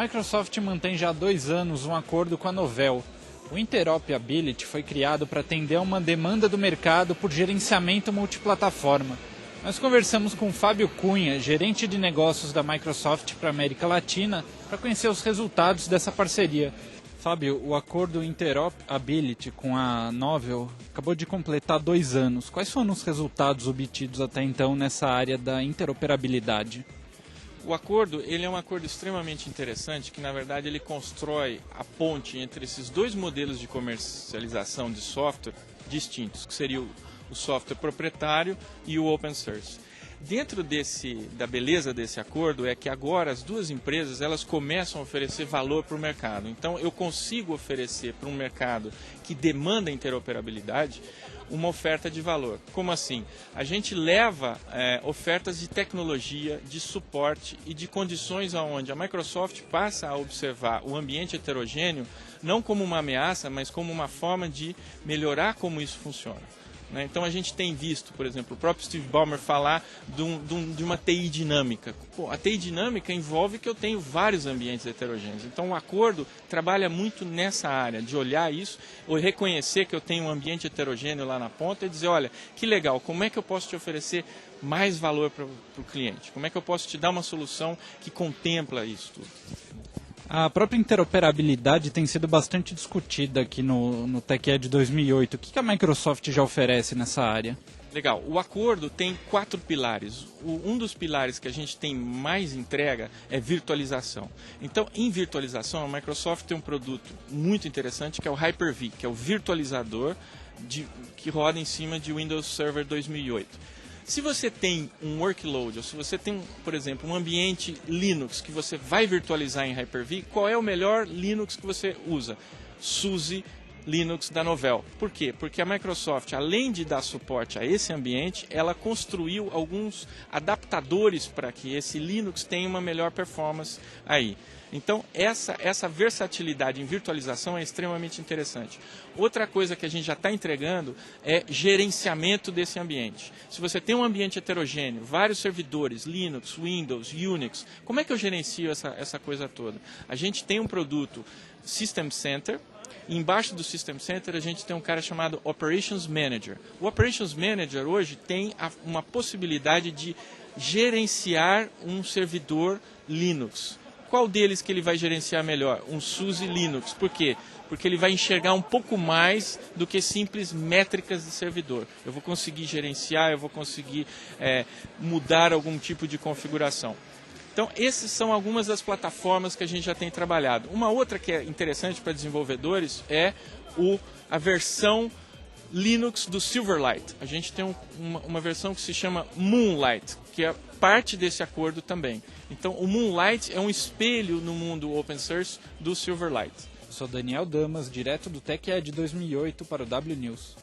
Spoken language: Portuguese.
Microsoft mantém já há 2 anos um acordo com a Novell. O Interoperability foi criado para atender a uma demanda do mercado por gerenciamento multiplataforma. Nós conversamos com Fábio Cunha, gerente de negócios da Microsoft para a América Latina, para conhecer os resultados dessa parceria. Fábio, o acordo Interoperability com a Novell acabou de completar 2 anos. Quais foram os resultados obtidos até então nessa área da interoperabilidade? O acordo ele é um acordo extremamente interessante que, na verdade, ele constrói a ponte entre esses dois modelos de comercialização de software distintos, que seria o software proprietário e o open source. Dentro da beleza desse acordo é que agora as duas empresas elas começam a oferecer valor para o mercado. Então eu consigo oferecer para um mercado que demanda interoperabilidade uma oferta de valor. Como assim? A gente leva ofertas de tecnologia, de suporte e de condições onde a Microsoft passa a observar o ambiente heterogêneo não como uma ameaça, mas como uma forma de melhorar como isso funciona. Então a gente tem visto, por exemplo, o próprio Steve Ballmer falar de uma TI dinâmica. Pô, a TI dinâmica envolve que eu tenho vários ambientes heterogêneos. Então o acordo trabalha muito nessa área, de olhar isso, ou reconhecer que eu tenho um ambiente heterogêneo lá na ponta e dizer, olha, que legal, como é que eu posso te oferecer mais valor para o cliente? Como é que eu posso te dar uma solução que contempla isso tudo? A própria interoperabilidade tem sido bastante discutida aqui no TechEd 2008. O que a Microsoft já oferece nessa área? Legal. O acordo tem 4 pilares. Um dos pilares que a gente tem mais entrega é virtualização. Então, em virtualização, a Microsoft tem um produto muito interessante que é o Hyper-V, que é o virtualizador que roda em cima de Windows Server 2008. Se você tem um workload, ou se você tem, por exemplo, um ambiente Linux que você vai virtualizar em Hyper-V, qual é o melhor Linux que você usa? SUSE Linux da Novell. Por quê? Porque a Microsoft, além de dar suporte a esse ambiente, ela construiu alguns adaptadores para que esse Linux tenha uma melhor performance aí. Então, essa versatilidade em virtualização é extremamente interessante. Outra coisa que a gente já está entregando é gerenciamento desse ambiente. Se você tem um ambiente heterogêneo, vários servidores, Linux, Windows, Unix, como é que eu gerencio essa coisa toda? A gente tem um produto System Center. Embaixo do System Center a gente tem um cara chamado Operations Manager. O Operations Manager hoje tem uma possibilidade de gerenciar um servidor Linux. Qual deles que ele vai gerenciar melhor? Um SUSE Linux. Por quê? Porque ele vai enxergar um pouco mais do que simples métricas de servidor. Eu vou conseguir gerenciar, eu vou conseguir mudar algum tipo de configuração. Então, essas são algumas das plataformas que a gente já tem trabalhado. Uma outra que é interessante para desenvolvedores é a versão Linux do Silverlight. A gente tem uma versão que se chama Moonlight, que é parte desse acordo também. Então, o Moonlight é um espelho no mundo open source do Silverlight. Sou Daniel Damas, direto do TechEd 2008 para o W News.